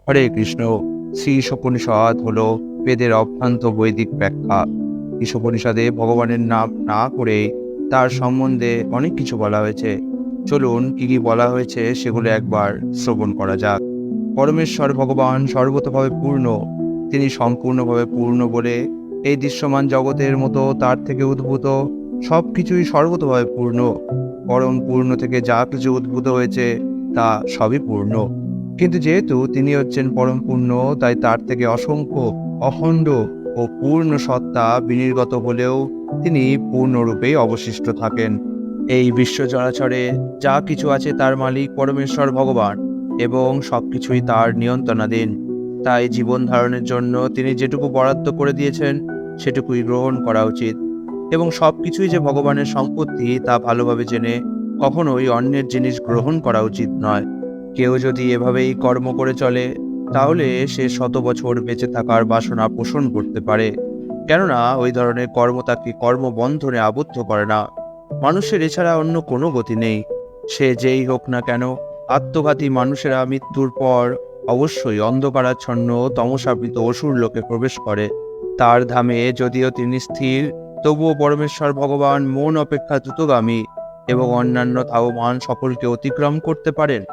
হরে কৃষ্ণ। শ্রী ঈশোপনিষদ হল বেদের অভ্রান্ত বৈদিক ব্যাখ্যা। ঈশোপনিষদে ভগবানের নাম না করে তার সম্বন্ধে অনেক কিছু বলা হয়েছে। চলুন কি কি বলা হয়েছে সেগুলো একবার শ্রবণ করা যাক। পরমেশ্বর ভগবান সর্বতভাবে পূর্ণ। তিনি সম্পূর্ণভাবে পূর্ণ বলে এই দৃশ্যমান জগতের মতো তার থেকে উদ্ভূত সব কিছুই সর্বতভাবে পূর্ণ। পরম পূর্ণ থেকে যা কিছু উদ্ভূত হয়েছে তা সবই পূর্ণ। কিন্তু যেহেতু তিনি হচ্ছেন পরম পূর্ণ, তাই তার থেকে অসংখ্য অখণ্ড ও পূর্ণ সত্তা বিনির্গত হলেও তিনি পূর্ণরূপেই অবশিষ্ট থাকেন। এই বিশ্ব চরাচরে যা কিছু আছে তার মালিক পরমেশ্বর ভগবান এবং সবকিছুই তার নিয়ন্ত্রণাধীন। তাই জীবন ধারণের জন্য তিনি যেটুকু বরাদ্দ করে দিয়েছেন সেটুকুই গ্রহণ করা উচিত। এবং সবকিছুই যে ভগবানের সম্পত্তি তা ভালোভাবে জেনে কখনোই অন্যের জিনিস গ্রহণ করা উচিত নয়। কেউ যদি এভাবেই কর্ম করে চলে তাহলে সে 100 বছর বেঁচে থাকার বাসনা পোষণ করতে পারে, কেননা ওই ধরনের কর্ম তাকে কর্মবন্ধনে আবদ্ধ করে না। মানুষের এছাড়া অন্য কোনো গতি নেই। সে যেই হোক না কেন, আত্মঘাতী মানুষেরা মৃত্যুর পর অবশ্যই অন্ধকারাচ্ছন্ন তমসাবৃত অসুর লোকে প্রবেশ করে। তার ধামে যদিও তিনি স্থির, তবুও পরমেশ্বর ভগবান মন অপেক্ষা দ্রুতগামী এবং অন্যান্য ধাবমান সকলকে অতিক্রম করতে পারেন।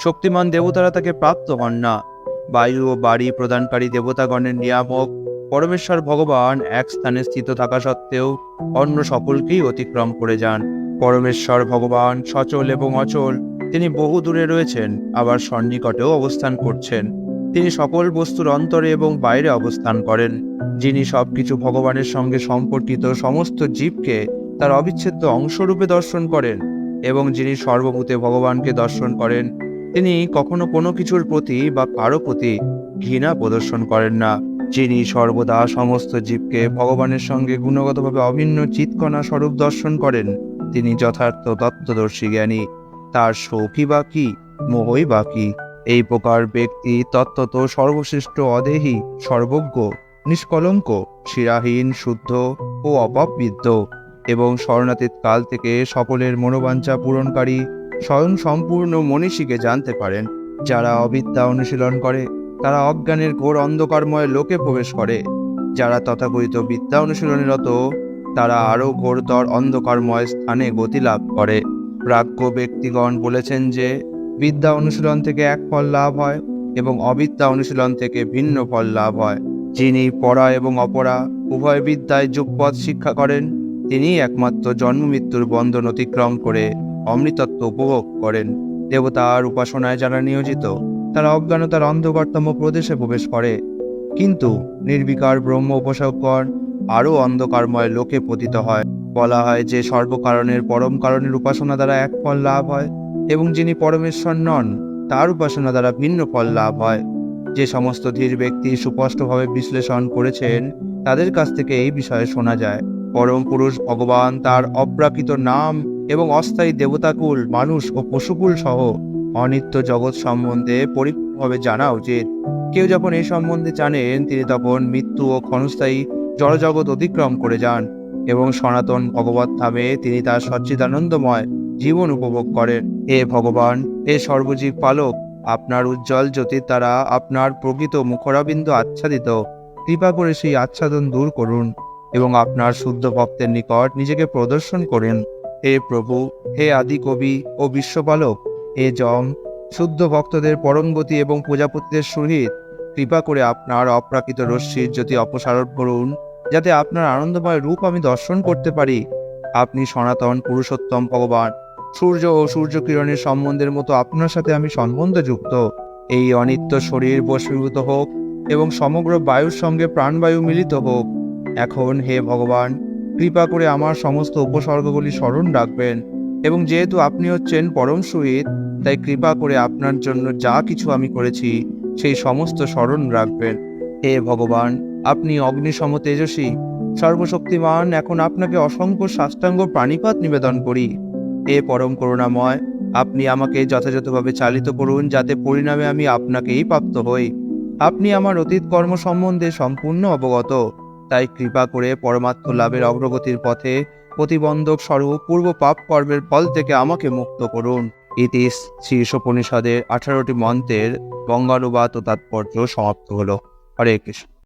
শক্তিমান দেবতারা তাকে প্রাপ্ত হন না। বায়ু ও বাড়ি প্রদানকারী দেবতাগণের নিয়ামক পরমেশ্বর ভগবান এক স্থানে স্থিত থাকা সত্ত্বেও অন্য সকলকেই অতিক্রম করে যান। পরমেশ্বর ভগবান সচল এবং অচল। তিনি বহু দূরে রয়েছেন, আবার সন্নিকটেও অবস্থান করছেন। তিনি সকল বস্তুর অন্তরে এবং বাইরে অবস্থান করেন। যিনি সবকিছু ভগবানের সঙ্গে সম্পর্কিত সমস্ত জীবকে তার অবিচ্ছেদ্য অংশরূপে দর্শন করেন এবং যিনি সর্বভূতে ভগবানকে দর্শন করেন, তিনি কখনো কোনো কিছুর প্রতি বা কারো প্রতি ঘৃণা প্রদর্শন করেন না। যিনি সর্বদা সমস্ত জীবকে ভগবানের সঙ্গে গুণগতভাবে অভিন্ন চিৎকণা স্বরূপ দর্শন করেন, তিনি যথার্থ তত্ত্বদর্শী জ্ঞানী। তার শোকই বা কি, মোহই বা কি? এই প্রকার ব্যক্তি তত্ত্বত সর্বশ্রেষ্ঠ, অদেহী, সর্বজ্ঞ, নিষ্কলঙ্ক, শিরাহীন, শুদ্ধ ও অপাপবিদ্ধ এবং শরণাতীত কাল থেকে সকলের মনোবাঞ্ছা পূরণকারী স্বয়ং সম্পূর্ণ মনীষীকে জানতে পারেন। যারা অবিদ্যা অনুশীলন করে তারা অজ্ঞানের ঘোর অন্ধকারময় লোকে প্রবেশ করে। যারা তথাকথিত বিদ্যা অনুশীলনরত তারা আরও ঘোরতর অন্ধকারময় স্থানে গতি লাভ করে। প্রাজ্ঞ ব্যক্তিগণ বলেছেন যে বিদ্যা অনুশীলন থেকে এক ফল লাভ হয় এবং অবিদ্যা অনুশীলন থেকে ভিন্ন ফল লাভ হয়। যিনি পড়া এবং অপরা উভয় বিদ্যায় যুগপৎ শিক্ষা করেন, তিনিই একমাত্র জন্ম মৃত্যুর বন্ধন অতিক্রম করে অমৃতত্ব উপভোগ করেন। দেবতার উপাসনায় যারা নিয়োজিত তারা অজ্ঞানতার অন্ধকারতম প্রদেশে প্রবেশ করে, কিন্তু নির্বিকার ব্রহ্ম উপাসকগণ আরও অন্ধকারময় লোকে পতিত হয়। বলা হয় যে সর্বকারণের পরম কারণের উপাসনা দ্বারা এক ফল লাভ হয় এবং যিনি পরমেশ্বর নন তার উপাসনা দ্বারা ভিন্ন ফল লাভ হয়। যে সমস্ত ধীর ব্যক্তি সুস্পষ্টভাবে বিশ্লেষণ করেছেন তাদের কাছ থেকে এই বিষয়ে শোনা যায়, পরম পুরুষ ভগবান তার অপ্রাকৃত নাম এবং অস্থায়ী দেবতাকুল, মানুষ ও পশুকুল সহ অনিত্য জগৎ সম্বন্ধে পরিপূর্ণভাবে জানা উচিত। কেউ যখন এই সম্বন্ধে জানেন তিনি তখন মৃত্যু ও ক্ষণস্থায়ী জড়জগৎ অতিক্রম করে যান এবং সনাতন ভগবত ধামে তিনি তার সচ্চিদানন্দময় জীবন উপভোগ করেন। হে ভগবান, হে সর্বজীব পালক, আপনার উজ্জ্বল জ্যোতির দ্বারা আপনার প্রকৃত মুখরাবিন্দু আচ্ছাদিত। কৃপা করে সেই আচ্ছাদন দূর করুন এবং আপনার শুদ্ধ ভক্তের নিকট নিজেকে প্রদর্শন করেন। হে প্রভু, হে আদি কবি ও বিশ্বপালক, হে যম, শুদ্ধ ভক্তদের পরমগতি এবং প্রজাপতিদের সহিত কৃপা করে আপনার অপ্রাকৃত রশ্মির জ্যোতি অপসারণ করুন, যাতে আপনার আনন্দময় রূপ আমি দর্শন করতে পারি। আপনি সনাতন পুরুষোত্তম ভগবান। সূর্য ও সূর্যকিরণের সম্বন্ধের মতো আপনার সাথে আমি সম্বন্ধযুক্ত। এই অনিত্য শরীর বশীভূত হোক এবং সমগ্র বায়ুর সঙ্গে প্রাণবায়ু মিলিত হোক। এখন হে ভগবান, কৃপা করে আমার সমস্ত উপসর্গগুলি স্মরণ রাখবেন এবং যেহেতু আপনি হচ্ছেন পরম সুহিত, তাই কৃপা করে আপনার জন্য যা কিছু আমি করেছি সেই সমস্ত স্মরণ রাখবেন। হে ভগবান, আপনি অগ্নিসম তেজস্বী, সর্বশক্তিমান। এখন আপনাকে অসংখ্য সাষ্টাঙ্গ প্রাণিপাত নিবেদন করি। হে পরম করুণাময়, আপনি আমাকে যথাযথভাবে চালিত করুন যাতে পরিণামে আমি আপনাকেই প্রাপ্ত হই। আপনি আমার অতীত কর্ম সম্বন্ধে সম্পূর্ণ অবগত, তাই কৃপা করে পরমাত্ম লাভের অগ্রগতির পথে প্রতিবন্ধক স্বরূপ পূর্ব পাপ কর্মের ফল থেকে আমাকে মুক্ত করুন। ইতি শ্রী ঈশোপনিষদের 18টি মন্ত্রের বঙ্গানুবাদ ও তাৎপর্য সমাপ্ত হলো। হরে কৃষ্ণ।